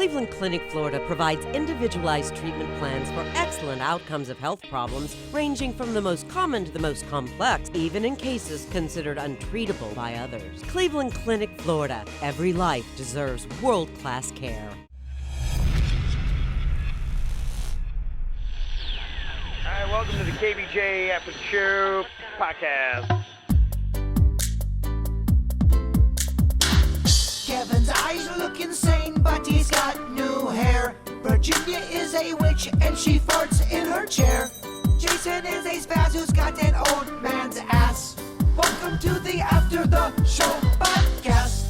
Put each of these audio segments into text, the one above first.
Cleveland Clinic, Florida provides individualized treatment plans for excellent outcomes of health problems ranging from the most common to the most complex, even in cases considered untreatable by others. Cleveland Clinic, Florida. Every life deserves world-class care. All right, welcome to the KVJ After the Show Podcast. Kevin's eyes look insane, but he's got new hair. Virginia is a witch, and she farts in her chair. Jason is a spaz who's got an old man's ass. Welcome to the After the Show Podcast.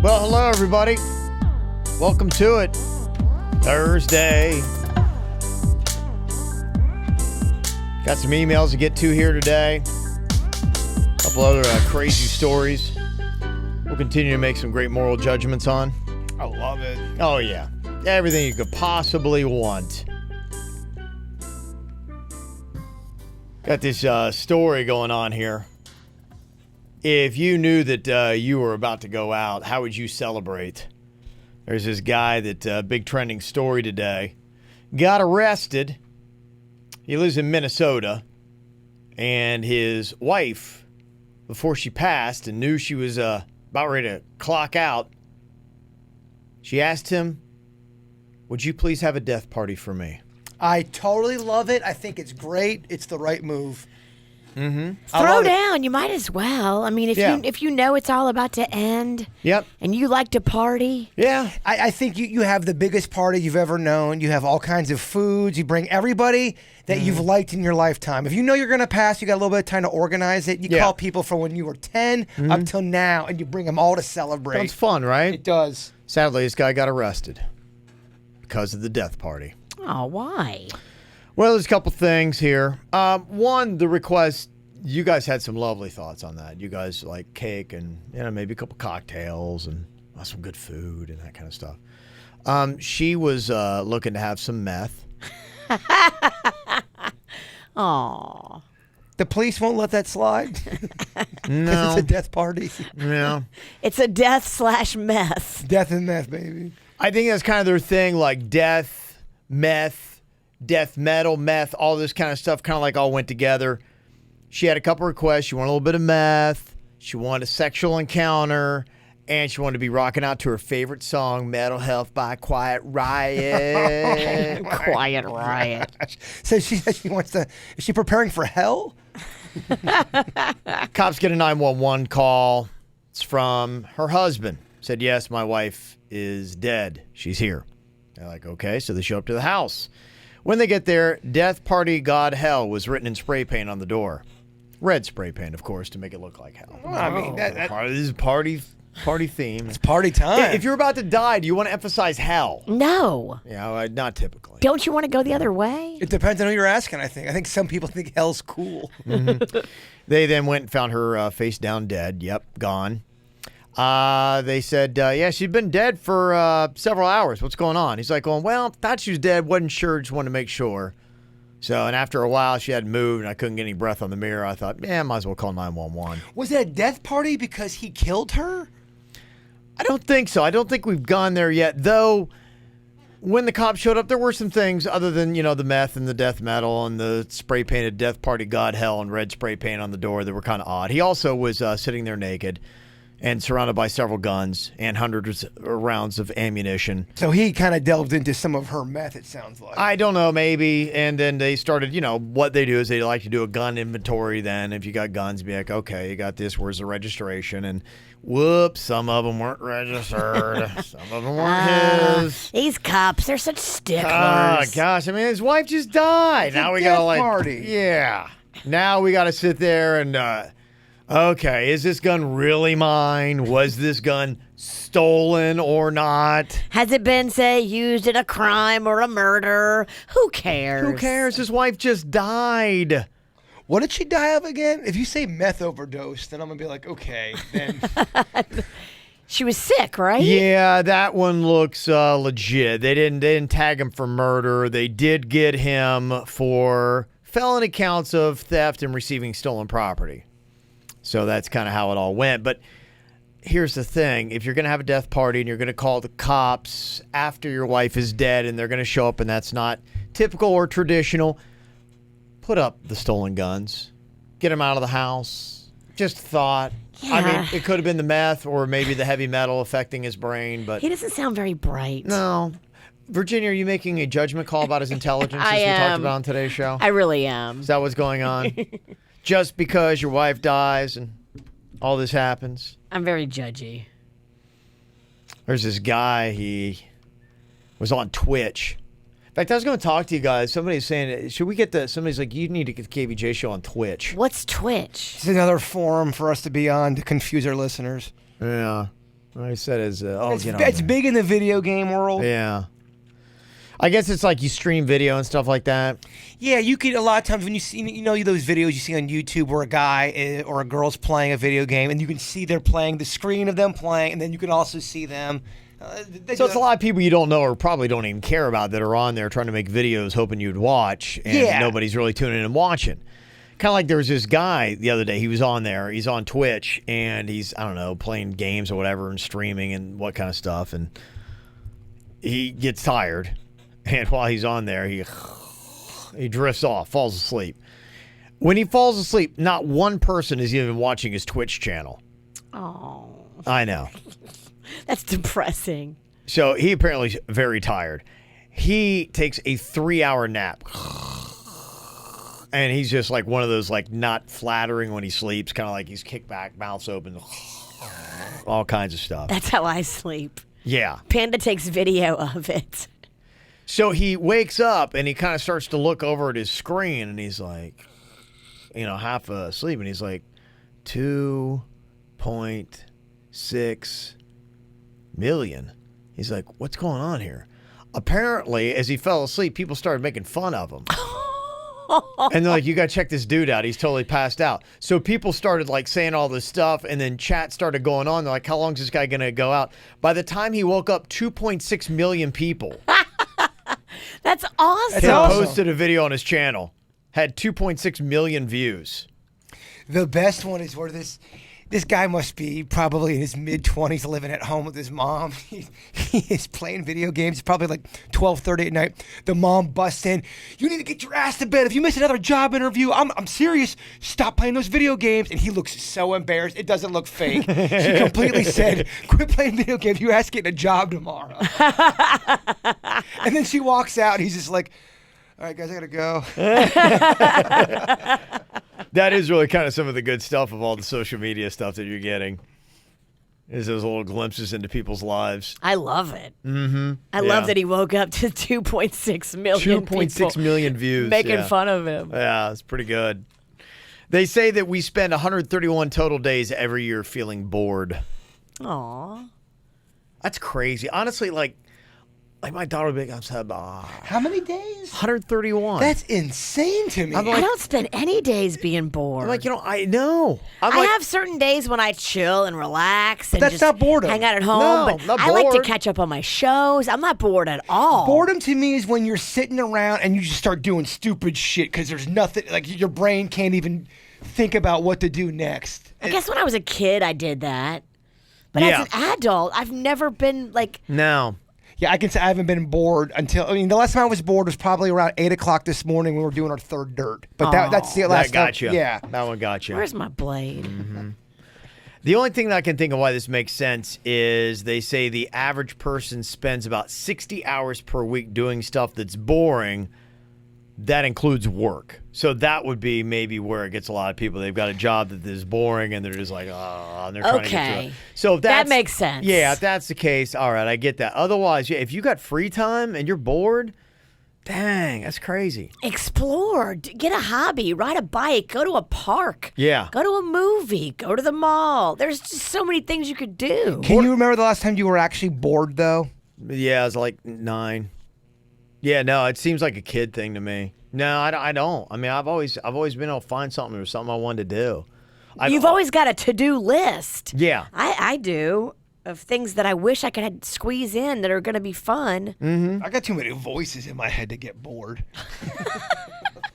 Well, hello, everybody. Welcome to it. Thursday. Got some emails to get to here today. A couple other crazy stories. We'll continue to make some great moral judgments on. I love it. Oh, yeah. Everything you could possibly want. Got this story going on here. If you knew that you were about to go out, how would you celebrate? There's this guy that, big trending story today, got arrested. He lives in Minnesota. And his wife, before she passed and knew she was about ready to clock out, she asked him, "Would you please have a death party for me?" I totally love it. I think it's great. It's the right move. Mm-hmm. Throw down. You might as well. I mean, if you know it's all about to end. Yep. And you like to party. Yeah. I think you have the biggest party you've ever known. You have all kinds of foods. You bring everybody that you've liked in your lifetime. If you know you're going to pass, you got a little bit of time to organize it. You call people from when you were 10 up till now, and you bring them all to celebrate. Sounds fun, right? It does. Sadly, this guy got arrested because of the death party. Oh, why? Well, there's a couple things here. One, the request, you guys had some lovely thoughts on that. You guys like cake and maybe a couple cocktails and some good food and that kind of stuff. She was looking to have some meth. Aw. The police won't let that slide? No. It's a death party. Yeah. It's a death/meth. Death and meth, baby. I think that's kind of their thing, like death, meth, death metal, meth, all this kind of stuff kind of like all went together. She had a couple requests. She wanted a little bit of meth. She wanted a sexual encounter. And she wanted to be rocking out to her favorite song, Mental Health by Quiet Riot. Quiet Riot. So she wants to, is she preparing for hell? Cops get a 911 call. It's from her husband. Said, yes, my wife is dead. She's here. They're like, okay. So they show up to the house. When they get there, Death Party God Hell was written in spray paint on the door. Red spray paint, of course, to make it look like hell. Well, I mean, This is party theme. It's party time. If you're about to die, do you want to emphasize hell? No. Yeah, not typically. Don't you want to go the other way? It depends on who you're asking, I think. I think some people think hell's cool. Mm-hmm. They then went and found her face down dead. Yep, gone. They said, yeah, she'd been dead for several hours. What's going on? He's like, well, thought she was dead. Wasn't sure. Just wanted to make sure. So, and after a while, she hadn't moved, and I couldn't get any breath on the mirror. I thought, might as well call 911. Was it a death party because he killed her? I don't think so. I don't think we've gone there yet, though. When the cops showed up, there were some things other than, the meth and the death metal and the spray painted Death Party God Hell and red spray paint on the door that were kind of odd. He also was sitting there naked and surrounded by several guns and hundreds of rounds of ammunition. So he kind of delved into some of her meth, it sounds like. I don't know, maybe. And then they started, what they do is they like to do a gun inventory then. If you got guns, be like, okay, you got this, where's the registration? And whoops, some of them weren't registered. Some of them weren't his. These cops, they're such sticklers. Oh, gosh. I mean, his wife just died. It's now a we death got to party. Yeah. Now we got to sit there and, okay, is this gun really mine? Was this gun stolen or not? Has it been, say, used in a crime or a murder? Who cares? Who cares? His wife just died. What did she die of again? If you say meth overdose, then I'm going to be like, okay, then. She was sick, right? Yeah, that one looks legit. They didn't tag him for murder. They did get him for felony counts of theft and receiving stolen property. So that's kind of how it all went. But here's the thing. If you're going to have a death party and you're going to call the cops after your wife is dead and they're going to show up and that's not typical or traditional, put up the stolen guns. Get them out of the house. Just thought. Yeah. I mean, it could have been the meth or maybe the heavy metal affecting his brain, but... He doesn't sound very bright. No. Virginia, are you making a judgment call about his intelligence as we talked about on today's show? I really am. Is that what's going on? Just because your wife dies and all this happens? I'm very judgy. There's this guy, he was on Twitch. In fact, I was going to talk to you guys. Somebody's saying, should we get somebody's like, you need to get the KVJ show on Twitch. What's Twitch? It's another forum for us to be on to confuse our listeners. Yeah. I said It's big in the video game world. Yeah. I guess it's like you stream video and stuff like that. Yeah, you could, a lot of times when you see, those videos you see on YouTube where a guy or a girl's playing a video game and you can see they're playing, the screen of them playing, and then you can also see them. So it's a lot of people you don't know or probably don't even care about that are on there trying to make videos hoping you'd watch, and nobody's really tuning in and watching. Kind of like there was this guy the other day, he was on there, he's on Twitch, and he's, I don't know, playing games or whatever and streaming and what kind of stuff, and he gets tired. And while he's on there, he drifts off, falls asleep. When he falls asleep, not one person is even watching his Twitch channel. Oh. I know. That's depressing. So he apparently is very tired. He takes a 3-hour nap. And he's just like one of those like not flattering when he sleeps, kind of like he's kicked back, mouth's open, all kinds of stuff. That's how I sleep. Yeah. Panda takes video of it. So he wakes up and he kind of starts to look over at his screen and he's like, half asleep. And he's like, 2.6 million. He's like, what's going on here? Apparently, as he fell asleep, people started making fun of him. And they're like, you got to check this dude out. He's totally passed out. So people started like saying all this stuff, and then chat started going on. They're like, how long is this guy going to go out? By the time he woke up, 2.6 million people. That's awesome. He posted a video on his channel. Had 2.6 million views. The best one is where this guy must be probably in his mid-20s living at home with his mom. He is playing video games. It's probably like 12:30 at night. The mom busts in. You need to get your ass to bed. If you miss another job interview, I'm serious. Stop playing those video games. And he looks so embarrassed. It doesn't look fake. She completely said, quit playing video games. You ask getting a job tomorrow. And then she walks out and he's just like, all right, guys, I got to go. That is really kind of some of the good stuff of all the social media stuff that you're getting. Is those little glimpses into people's lives. I love it. Mm-hmm. I love that he woke up to 2.6 million 2.6 million views. Making fun of him. Yeah, it's pretty good. They say that we spend 131 total days every year feeling bored. Aw. That's crazy. Honestly, like my daughter would be like, I'm so bored. How many days? 131. That's insane to me. I don't spend any days being bored. I'm like, I know. I have certain days when I chill and relax and that's just not boredom. hang out at home. No, but not I like to bored. catch up on my shows. I'm not bored at all. Boredom to me is when you're sitting around and you just start doing stupid shit because there's nothing, like your brain can't even think about what to do next. I guess when I was a kid, I did that. But as an adult, I've never been like... No. Yeah, I can say I haven't been bored until, the last time I was bored was probably around 8 o'clock this morning when we were doing our third dirt. But that's the last that got time. you. Yeah. That one got you. Where's my blade? Mm-hmm. The only thing that I can think of why this makes sense is they say the average person spends about 60 hours per week doing stuff that's boring. That includes work. So that would be maybe where it gets a lot of people. They've got a job that is boring and they're just like, and they're trying to get through it. So if that makes sense. Yeah, if that's the case, all right, I get that. Otherwise, if you got free time and you're bored, dang, that's crazy. Explore. Get a hobby. Ride a bike. Go to a park. Yeah. Go to a movie. Go to the mall. There's just so many things you could do. Can you remember the last time you were actually bored, though? Yeah, it was like 9. Yeah, no, it seems like a kid thing to me. No, I don't. I mean, I've always been able to find something or something I wanted to do. You've always got a to-do list. Yeah. I do, of things that I wish I could squeeze in that are going to be fun. Mm-hmm. I got too many voices in my head to get bored.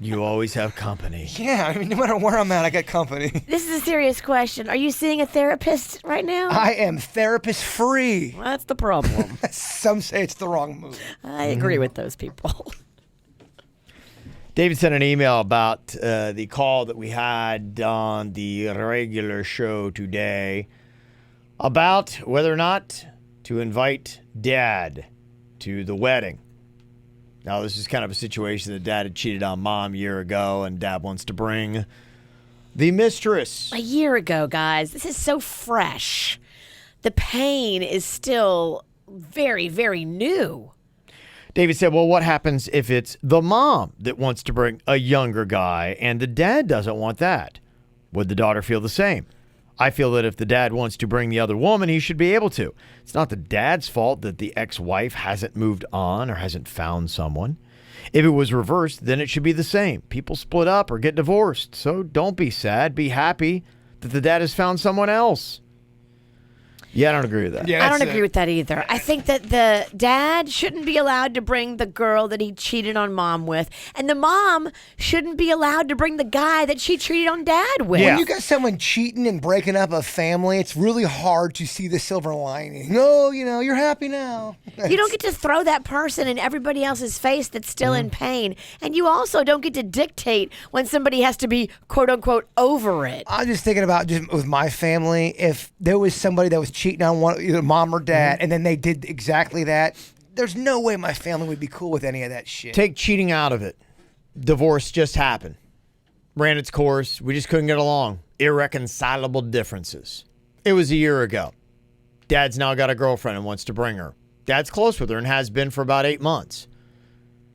You always have company. Yeah, I mean, no matter where I'm at, I got company. This is a serious question. Are you seeing a therapist right now? I am therapist free. Well, that's the problem. Some say it's the wrong move. I agree with those people. David sent an email about the call that we had on the regular show today about whether or not to invite Dad to the wedding. Now, this is kind of a situation that Dad had cheated on Mom a year ago, and Dad wants to bring the mistress. A year ago, guys. This is so fresh. The pain is still very, very new. David said, well, what happens if it's the mom that wants to bring a younger guy and the dad doesn't want that? Would the daughter feel the same? I feel that if the dad wants to bring the other woman, he should be able to. It's not the dad's fault that the ex-wife hasn't moved on or hasn't found someone. If it was reversed, then it should be the same. People split up or get divorced. So don't be sad. Be happy that the dad has found someone else. Yeah, I don't agree with that. Yeah, I don't agree with that either. I think that the dad shouldn't be allowed to bring the girl that he cheated on Mom with, and the mom shouldn't be allowed to bring the guy that she cheated on Dad with. When you got someone cheating and breaking up a family, it's really hard to see the silver lining. No, you're happy now. You don't get to throw that person in everybody else's face that's still in pain, and you also don't get to dictate when somebody has to be, quote unquote, over it. I'm just thinking about just with my family, if there was somebody that was cheating on one, either mom or dad, and then they did exactly that, there's no way my family would be cool with any of that shit. Take cheating out of it. Divorce just happened. Ran its course. We just couldn't get along. Irreconcilable differences. It was a year ago. Dad's now got a girlfriend and wants to bring her. Dad's close with her and has been for about 8 months.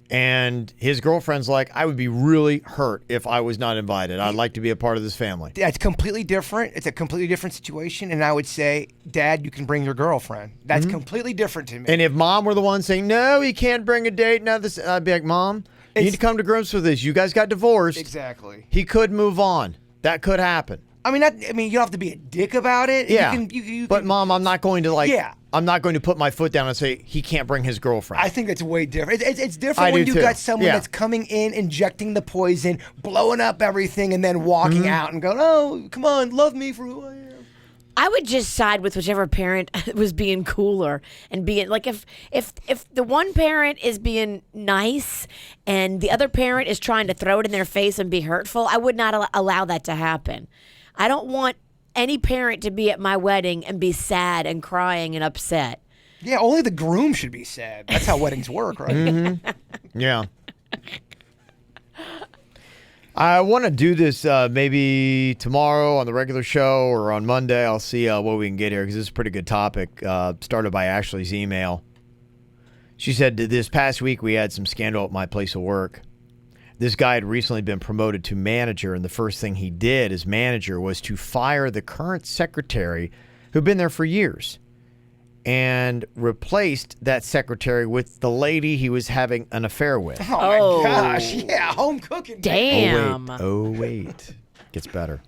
And his girlfriend's like, I would be really hurt if I was not invited. I'd like to be a part of this family. Yeah, it's completely different. It's a completely different situation. And I would say, Dad, you can bring your girlfriend. That's completely different to me. And if Mom were the one saying, no, he can't bring a date, now this, I'd be like, Mom, you need to come to grips with this. You guys got divorced. Exactly. He could move on. That could happen. You don't have to be a dick about it. Yeah. You but can, Mom, I'm not going to I'm not going to put my foot down and say he can't bring his girlfriend. I think that's way different. It's different when you got someone that's coming in, injecting the poison, blowing up everything, and then walking out and going, oh, come on, love me for who I am. I would just side with whichever parent was being cooler and being like, if the one parent is being nice and the other parent is trying to throw it in their face and be hurtful, I would not allow that to happen. I don't want any parent to be at my wedding and be sad and crying and upset. Yeah, only the groom should be sad. That's how weddings work, right? Yeah. I want to do this maybe tomorrow on the regular show or on Monday. I'll see what we can get here because this is a pretty good topic. Started by Ashley's email. She said, this past week we had some scandal at my place of work. This guy had recently been promoted to manager, and the first thing he did as manager was to fire the current secretary who'd been there for years and replaced that secretary with the lady he was having an affair with. Oh, my gosh. Yeah, home cooking. Damn. Oh, wait. Gets better.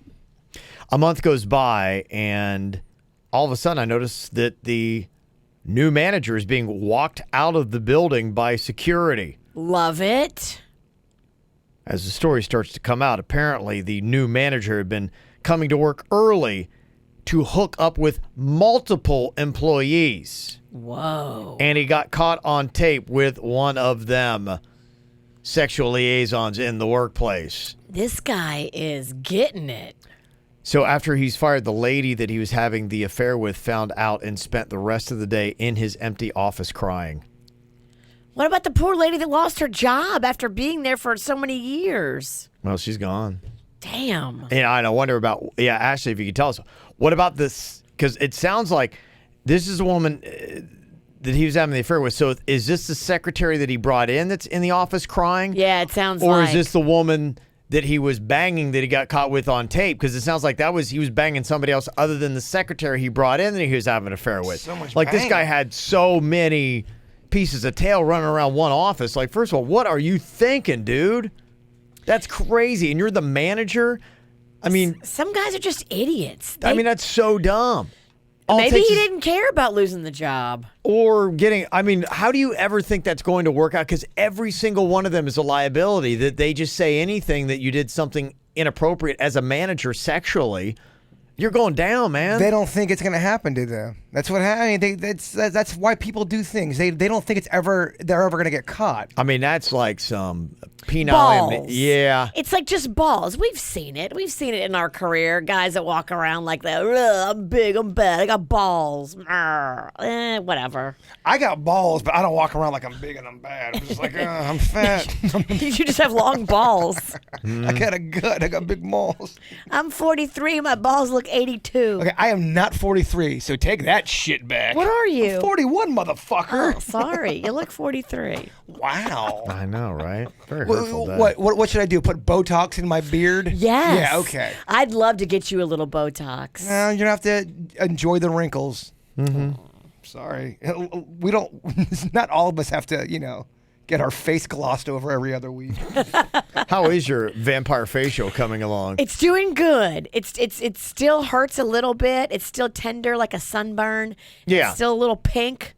A month goes by, and all of a sudden I notice that the new manager is being walked out of the building by security. Love it. As the story starts to come out, apparently the new manager had been coming to work early to hook up with multiple employees. Whoa. And he got caught on tape with one of them. Sexual liaisons in the workplace. This guy is getting it. So after he's fired, the lady that he was having the affair with found out and spent the rest of the day in his empty office crying. What about the poor lady that lost her job after being there for so many years? Well, she's gone. Damn. And I wonder about, Ashley, if you could tell us, what about this? Because it sounds like this is a woman that he was having the affair with. So is this the secretary that he brought in that's in the office crying? Yeah, it sounds or like. Is this the woman that he was banging that he got caught with on tape? Because it sounds like he was banging somebody else other than the secretary he brought in that he was having an affair with. So much like banging. This guy had so many pieces of tail running around one office. Like, first of all, what are you thinking, dude? That's crazy. And you're the manager? I mean, some guys are just idiots. that's so dumb. Maybe he didn't care about losing the job. Or getting, I mean, how do you ever think that's going to work out? Because every single one of them is a liability, that they just say anything that you did something inappropriate as a manager sexually, you're going down, man. They don't think it's going to happen to them. That's what happens. That's why people do things. They don't think they're ever going to get caught. I mean, that's like some penile. Balls. Yeah. It's like just balls. We've seen it. We've seen it in our career. Guys that walk around like that. I'm big. I'm bad. I got balls. Whatever. I got balls, but I don't walk around like I'm big and I'm bad. I'm just like, I'm fat. You just have long balls. I got a gut. I got big balls. I'm 43. My balls look 82. Okay, I am not 43, so take that shit back. What are you? I'm 41, motherfucker. Oh, sorry. You look 43. Wow. I know, right? Very hurtful. What should I do? Put Botox in my beard? Yes. Yeah, okay. I'd love to get you a little Botox. No, you're going to have to enjoy the wrinkles. Mm-hmm. Sorry. We don't, not all of us have to, get our face glossed over every other week. How is your vampire facial coming along? It's doing good. It still hurts a little bit. It's still tender like a sunburn. Yeah. It's still a little pink,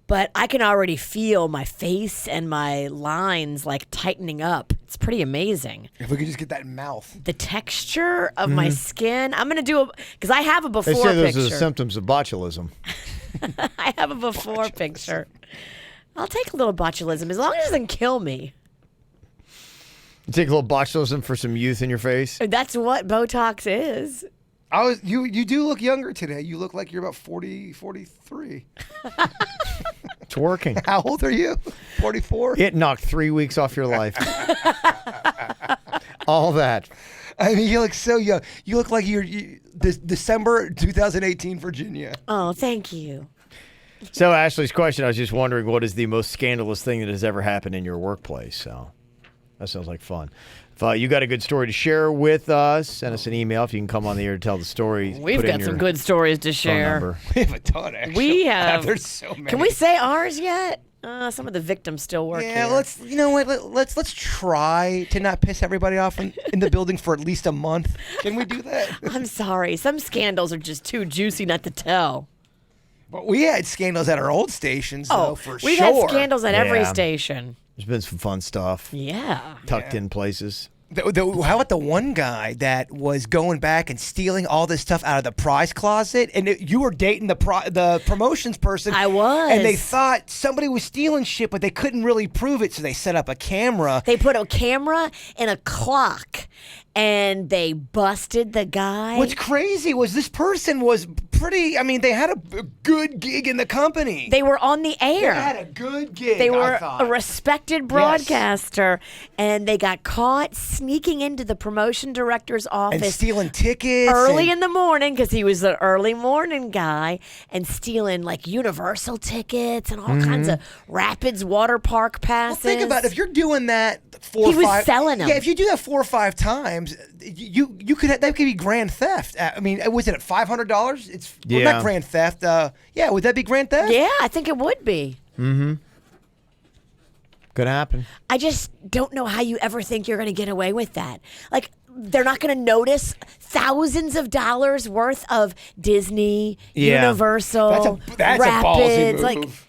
but I can already feel my face and my lines like tightening up. It's pretty amazing. If we could just get that mouth. The texture of my skin. I'm going to do because I have a before they say those picture. are the symptoms of botulism. I have a before picture. I'll take a little botulism as long as it doesn't kill me. You take a little botulism for some youth in your face? That's what Botox is. You do look younger today. You look like you're about 40, 43. It's working. How old are you? 44? It knocked 3 weeks off your life. All that. I mean, you look so young. You look like you're December 2018 Virginia. Oh, thank you. So Ashley's question, I was just wondering, what is the most scandalous thing that has ever happened in your workplace? So that sounds like fun. If you got a good story to share with us, send us an email if you can come on the air to tell the story. We've got some good stories to share. We have a ton, actually. We have. There's so many. Can we say ours yet? Some of the victims still work here. Let's try to not piss everybody off in the building for at least a month. Can we do that? I'm sorry. Some scandals are just too juicy not to tell. But we had scandals at our old stations, though, for we've sure. had scandals at every Yeah. station. There's been some fun stuff. Yeah. Tucked in places. How about the one guy that was going back and stealing all this stuff out of the prize closet? And you were dating the promotions person. I was. And they thought somebody was stealing shit, but they couldn't really prove it, so they set up a camera. They put a camera and a clock, and they busted the guy. What's crazy was this person was they had a good gig in the company. They were on the air. They had a good gig, They were I thought. a respected broadcaster, and they got caught sneaking into the promotion director's office. And stealing tickets. Early in the morning, because he was the early morning guy, and stealing like Universal tickets and all kinds of Rapids water park passes. Well, think about it. If you're doing that He was selling them. Yeah, if you do that 4 or 5 times, you could that could be grand theft. I mean, was it at $500? It's not grand theft. Would that be grand theft? Yeah, I think it would be. Mm-hmm. Could happen. I just don't know how you ever think you're going to get away with that. Like, they're not going to notice thousands of dollars worth of Disney, Universal, that's Rapids. a ballsy move.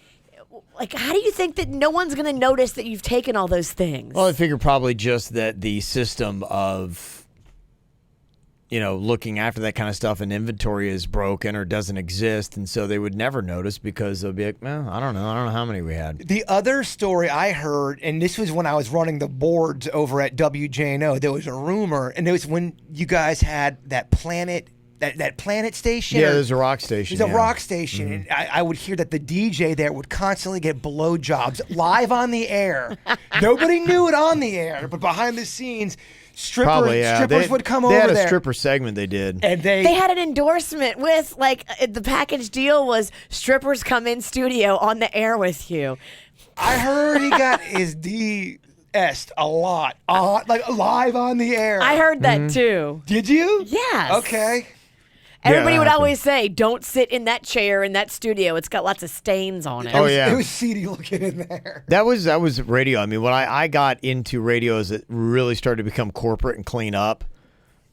Like, how do you think that no one's going to notice that you've taken all those things? Well, I figure probably just that the system of, looking after that kind of stuff and inventory is broken or doesn't exist, and so they would never notice because they'll be like, I don't know how many we had. The other story I heard, and this was when I was running the boards over at WJNO, there was a rumor, and it was when you guys had that Planet station. Yeah, there's a rock station. There's a rock station, and I would hear that the DJ there would constantly get blowjobs live on the air. Nobody knew it on the air, but behind the scenes, strippers would come over there. They had a stripper segment they did. And they had an endorsement with, like, the package deal was strippers come in studio on the air with you. I heard he got his D-est a lot, like live on the air. I heard that too. Did you? Yes. Okay. Everybody would always say, don't sit in that chair in that studio. It's got lots of stains on it. It was seedy looking in there. That was radio. I mean, when I got into radio as it really started to become corporate and clean up,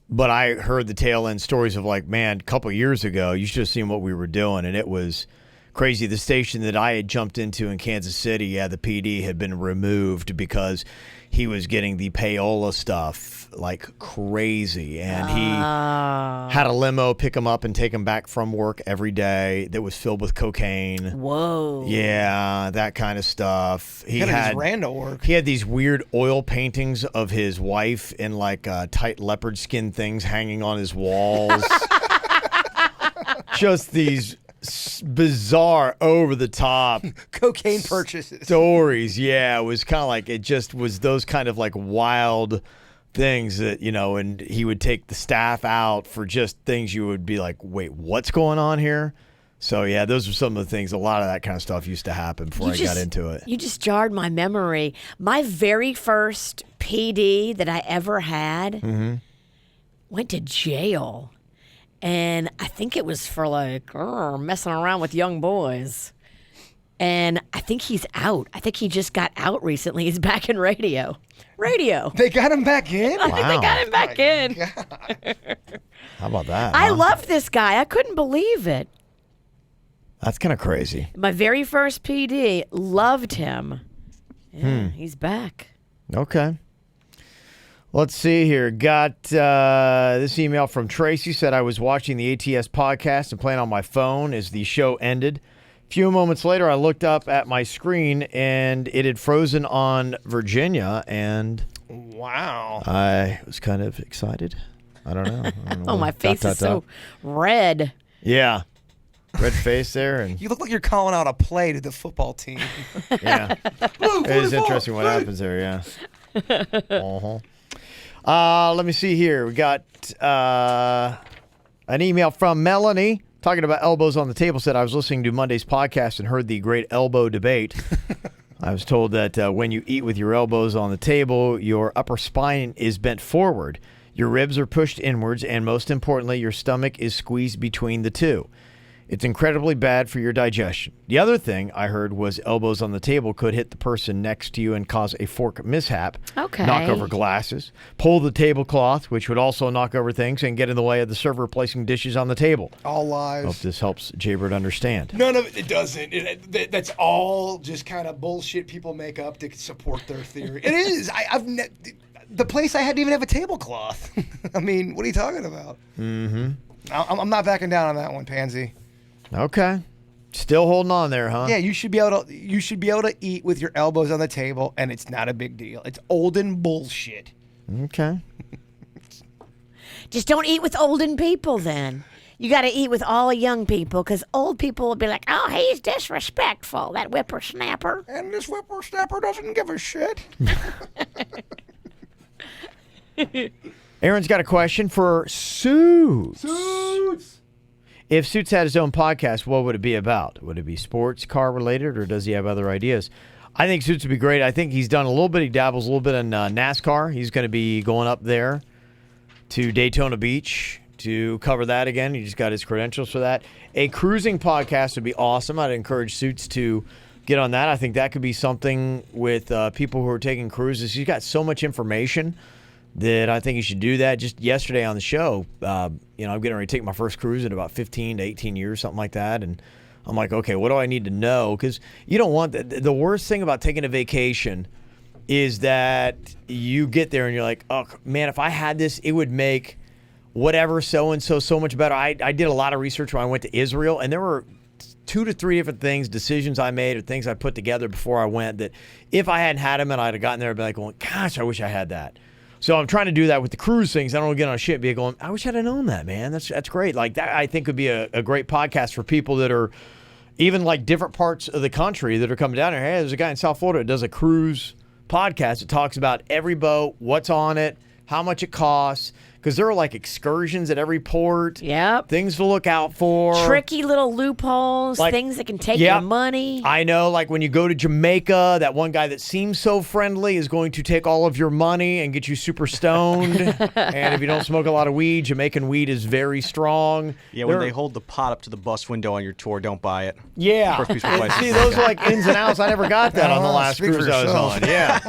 But I heard the tail end stories of like, man, a couple years ago, you should have seen what we were doing, and it was crazy. The station that I had jumped into in Kansas City, the PD had been removed because he was getting the payola stuff like crazy, and he had a limo pick him up and take him back from work every day that was filled with cocaine. Whoa. Yeah, that kind of stuff. He had rando work. He had these weird oil paintings of his wife in like tight leopard skin things hanging on his walls. Just these bizarre, over the top cocaine purchases stories. Yeah, it was kind of like, it just was those kind of like wild things that, you know, and he would take the staff out for just things you would be like, wait, what's going on here? So yeah, those are some of the things. A lot of that kind of stuff used to happen before I got into it. You just jarred my memory. My very first PD that I ever had went to jail. And I think it was for like messing around with young boys. And I think he's out. I think he just got out recently. He's back in radio. They got him back in? I think they got him back in. How about that? I love this guy. I couldn't believe it. That's kind of crazy. My very first PD, loved him. Yeah, he's back. Okay. Let's see here. Got this email from Tracy. Said, I was watching the ATS podcast and playing on my phone as the show ended. A few moments later, I looked up at my screen and it had frozen on Virginia. And wow, I was kind of excited. I don't know. Oh, my face is so red. Yeah. Red face there. And you look like you're calling out a play to the football team. Yeah. It is interesting what happens there, yeah. Let me see here. We got an email from Melanie talking about elbows on the table. Said, I was listening to Monday's podcast and heard the great elbow debate. I was told that when you eat with your elbows on the table, your upper spine is bent forward, your ribs are pushed inwards, and most importantly, your stomach is squeezed between the two. It's incredibly bad for your digestion. The other thing I heard was elbows on the table could hit the person next to you and cause a fork mishap. Okay. Knock over glasses, pull the tablecloth, which would also knock over things and get in the way of the server placing dishes on the table. All lies. Hope this helps Jaybird understand. None of it doesn't. That's all just kind of bullshit people make up to support their theory. It is. The place I hadn't even have a tablecloth. I mean, what are you talking about? Mm-hmm. I'm not backing down on that one, Pansy. Okay. Still holding on there, huh? Yeah, you should be able to eat with your elbows on the table, and it's not a big deal. It's olden bullshit. Okay. Just don't eat with olden people then. You got to eat with all young people because old people will be like, oh, he's disrespectful, that whippersnapper. And this whippersnapper doesn't give a shit. Aaron's got a question for Suits. If Suits had his own podcast, what would it be about? Would it be sports, car related, or does he have other ideas? I think Suits would be great. I think he's done a little bit. He dabbles a little bit in NASCAR. He's going to be going up there to Daytona Beach to cover that again. He just got his credentials for that. A cruising podcast would be awesome. I'd encourage Suits to get on that. I think that could be something with people who are taking cruises. He's got so much information that I think he should do that. Just yesterday on the show, I'm getting ready to take my first cruise in about 15 to 18 years, something like that. And I'm like, okay, what do I need to know? Because you don't want the worst thing about taking a vacation is that you get there and you're like, oh, man, if I had this, it would make whatever so-and-so so much better. I did a lot of research when I went to Israel, and there were 2 to 3 different things, decisions I made or things I put together before I went that if I hadn't had them and I'd have gotten there, I'd be like, going, gosh, I wish I had that. So I'm trying to do that with the cruise things. I don't want to get on a ship be going, I wish I'd have known that, man. That's great. Like that, I think would be a great podcast for people that are even like different parts of the country that are coming down here. Hey, there's a guy in South Florida that does a cruise podcast that talks about every boat, what's on it, how much it costs. Because there are like excursions at every port. Yep. Things to look out for. Tricky little loopholes, like, things that can take your money. I know, like when you go to Jamaica, that one guy that seems so friendly is going to take all of your money and get you super stoned. And if you don't smoke a lot of weed, Jamaican weed is very strong. Yeah, when they hold the pot up to the bus window on your tour, don't buy it. Yeah. First piece of advice. See, those are like ins and outs. I never got that on the last cruise I was on. Yeah.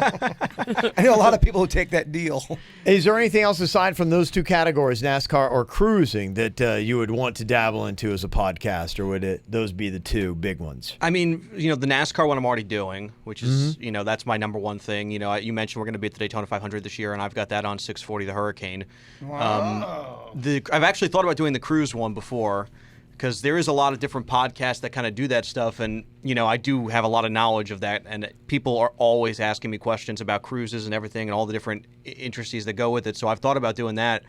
I know a lot of people who take that deal. Is there anything else aside from those those two categories, NASCAR or cruising, that you would want to dabble into as a podcast, or would those be the two big ones? I mean, the NASCAR one I'm already doing, which is, that's my number one thing. You mentioned we're going to be at the Daytona 500 this year, and I've got that on 640, the Hurricane. Wow. I've actually thought about doing the cruise one before, because there is a lot of different podcasts that kind of do that stuff, and I do have a lot of knowledge of that, and people are always asking me questions about cruises and everything and all the different intricacies that go with it, so I've thought about doing that.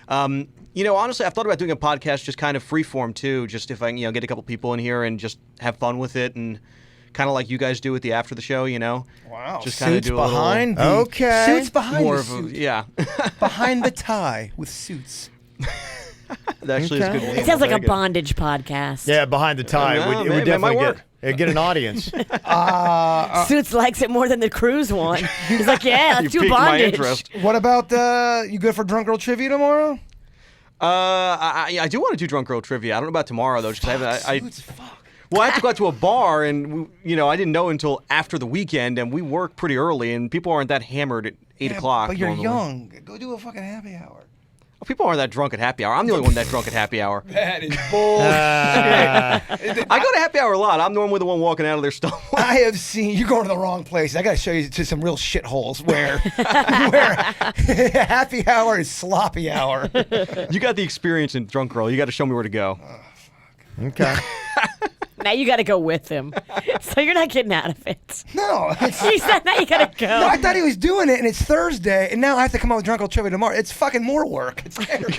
Honestly, I've thought about doing a podcast just kind of freeform too, just if I can get a couple people in here and just have fun with it, and kind of like you guys do with the after the show, Wow. Just kind of Suits do behind a little, Suits behind more the of a, suit. yeah. Behind the tie with Suits. That actually is a good. It sounds like a bondage podcast. Yeah, behind the tie. Yeah, It would that might definitely get an audience. Suits likes it more than the cruise one. He's like, yeah, You let's do piqued my bondage. interest. What about you good for Drunk Girl Trivia tomorrow? I do want to do Drunk Girl Trivia. I don't know about tomorrow though, just because Suits, fuck. Well, I have to go out to a bar, and I didn't know until after the weekend, and we work pretty early, and people aren't that hammered at 8 o'clock. But you're normally. young. Go do a fucking happy hour. Well, people aren't that drunk at happy hour. I'm the only one that drunk at happy hour. That is bullshit. I go to happy hour a lot. I'm normally the one walking out of their stuff. I have seen you going to the wrong place. I got to show you to some real shitholes where happy hour is sloppy hour. You got the experience in Drunk Girl. You got to show me where to go. Okay. Now you got to go with him. So you're not getting out of it. No, He said now you got to go. no, I thought he was doing it, and it's Thursday, and now I have to come up with Drunk Girl Trivia tomorrow. It's fucking more work. It's terrible.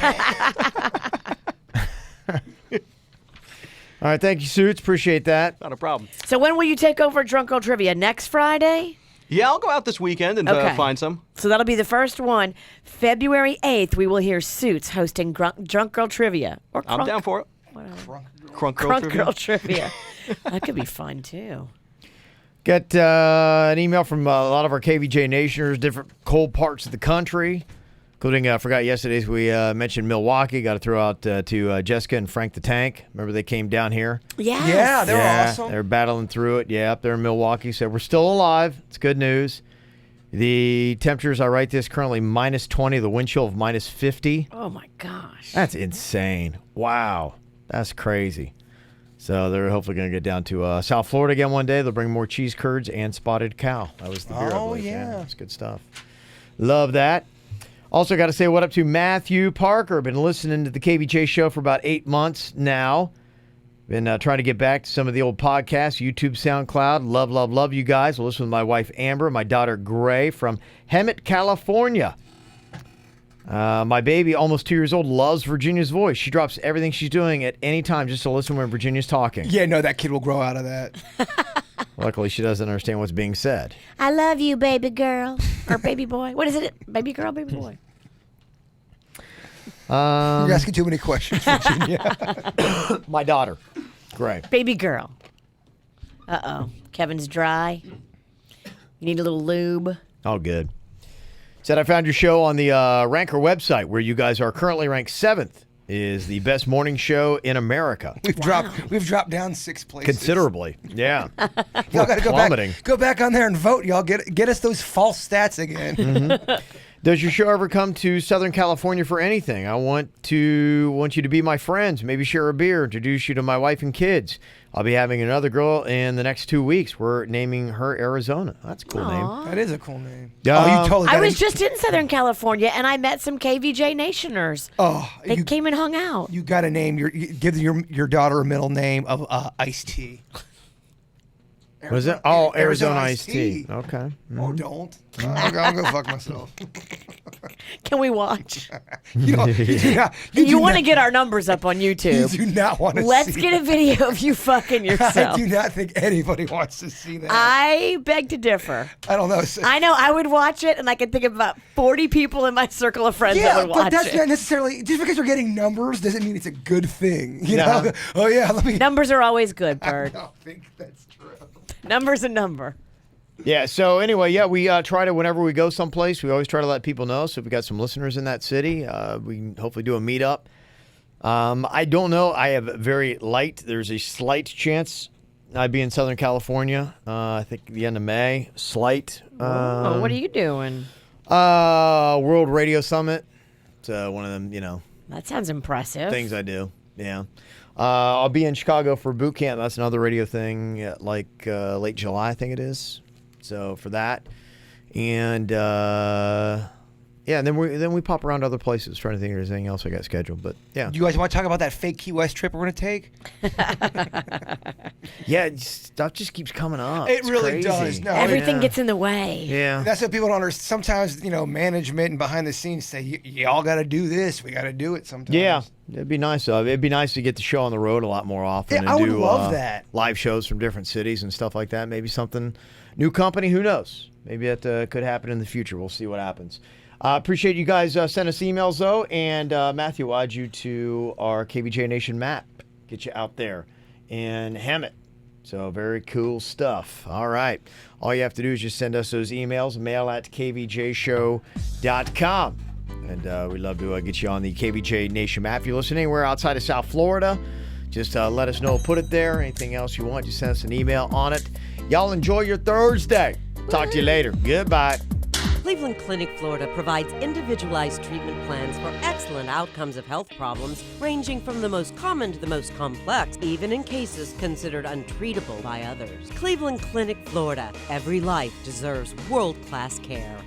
All right, thank you, Suits. Appreciate that. Not a problem. So when will you take over Drunk Girl Trivia? Next Friday? Yeah, I'll go out this weekend and Okay. find some. So that'll be the first one. February 8th, we will hear Suits hosting Drunk Girl Trivia. Or I'm down for it. Crunk Girl Crunk Trivia. Girl Trivia. That could be fun, too. Got an email from a lot of our KVJ Nationers, different cold parts of the country, including, I forgot yesterday's, we mentioned Milwaukee. Got to throw out to Jessica and Frank the Tank. Remember they came down here? Yes. Yeah, they were awesome. They're battling through it. Yeah, up there in Milwaukee. So we're still alive. It's good news. The temperatures, I write this, currently minus 20, the wind chill of minus 50. Oh, my gosh. That's insane. Wow. That's crazy. So they're hopefully going to get down to South Florida again one day. They'll bring more cheese curds and spotted cow. That was the beer, I believe. yeah. That's good stuff. Love that. Also got to say what up to Matthew Parker. Been listening to the KVJ show for about 8 months now. Been trying to get back to some of the old podcasts, YouTube, SoundCloud. Love you guys. I'll listen with my wife, Amber, my daughter, Gray, from Hemet, California. My baby, almost 2 years old, loves Virginia's voice. She drops everything she's doing at any time just to listen when Virginia's talking. Yeah, no, that kid will grow out of that. Luckily, she doesn't understand what's being said. I love you, baby girl. Or baby boy. What is it? Baby girl, baby boy. You're asking too many questions, Virginia. My daughter, Gray. Baby girl. Uh-oh. Kevin's dry. You need a little lube. Oh, good. Said I found your show on the Ranker website, where you guys are currently ranked 7th. Is the best morning show in America. We've dropped down 6 places Considerably. Yeah. Y'all got to Plummeting. go back on there and vote. Y'all get us those false stats again. Does your show ever come to Southern California for anything? I want you to be my friends, maybe share a beer, introduce you to my wife and kids. I'll be having another girl in the next 2 weeks. We're naming her Arizona. That's a cool name. That is a cool name. Yeah. Oh, you totally I got was just in Southern California, and I met some KVJ Nationers. Oh, They came and hung out. You got to name give your daughter a middle name of Ice-T. Was it? Oh, Arizona Iced Tea. Okay. Oh, don't. I'll go fuck myself. Can we watch? You want to get our numbers up on You YouTube. do not want to Let's see get a video of you fucking yourself. I do not think anybody wants to see that. I beg to differ. I don't know. I know I would watch it, and I can think of about 40 people in my circle of friends that Yeah, would watch but that's it. not necessarily just because we're getting numbers doesn't mean it's a good thing. You Yeah. know? Oh yeah, let me. Numbers are always good, I Bird. don't think that's true. Number's a number. Yeah, so anyway, we try to, whenever we go someplace, we always try to let people know. So if we got some listeners in that city, we can hopefully do a meetup. I don't know. I have very light. There's a slight chance I'd be in Southern California. I think the end of May. Slight. Oh, what are you doing? World Radio Summit. It's one of them, That sounds impressive. things I do. Yeah. I'll be in Chicago for boot camp. That's another radio thing, late July, I think it is. So for that, and and then we pop around to other places. Trying to think if there's anything else I got scheduled, but yeah. Do you guys want to talk about that fake Key West trip we're going to take? Yeah, stuff just keeps coming up. It It's really crazy. does. No, Everything gets in the way. Yeah. That's what people don't understand. Sometimes, management and behind the scenes say, y'all got to do this. We got to do it sometimes. Yeah, it'd be nice. It'd be nice to get the show on the road a lot more often. Yeah, and I would do, love that. Live shows from different cities and stuff like that. Maybe something, new company, who knows? Maybe that could happen in the future. We'll see what happens. Appreciate you guys send us emails, though. And Matthew, I'll add you to our KVJ Nation map. Get you out there and ham it. So very cool stuff. All right. All you have to do is just send us those emails, mail@kvjshow.com. And we'd love to get you on the KVJ Nation map. If you listen anywhere outside of South Florida, just let us know. Put it there. Anything else you want, just send us an email on it. Y'all enjoy your Thursday. Talk to you later. Goodbye. Cleveland Clinic, Florida provides individualized treatment plans for excellent outcomes of health problems, ranging from the most common to the most complex, even in cases considered untreatable by others. Cleveland Clinic, Florida. Every life deserves world-class care.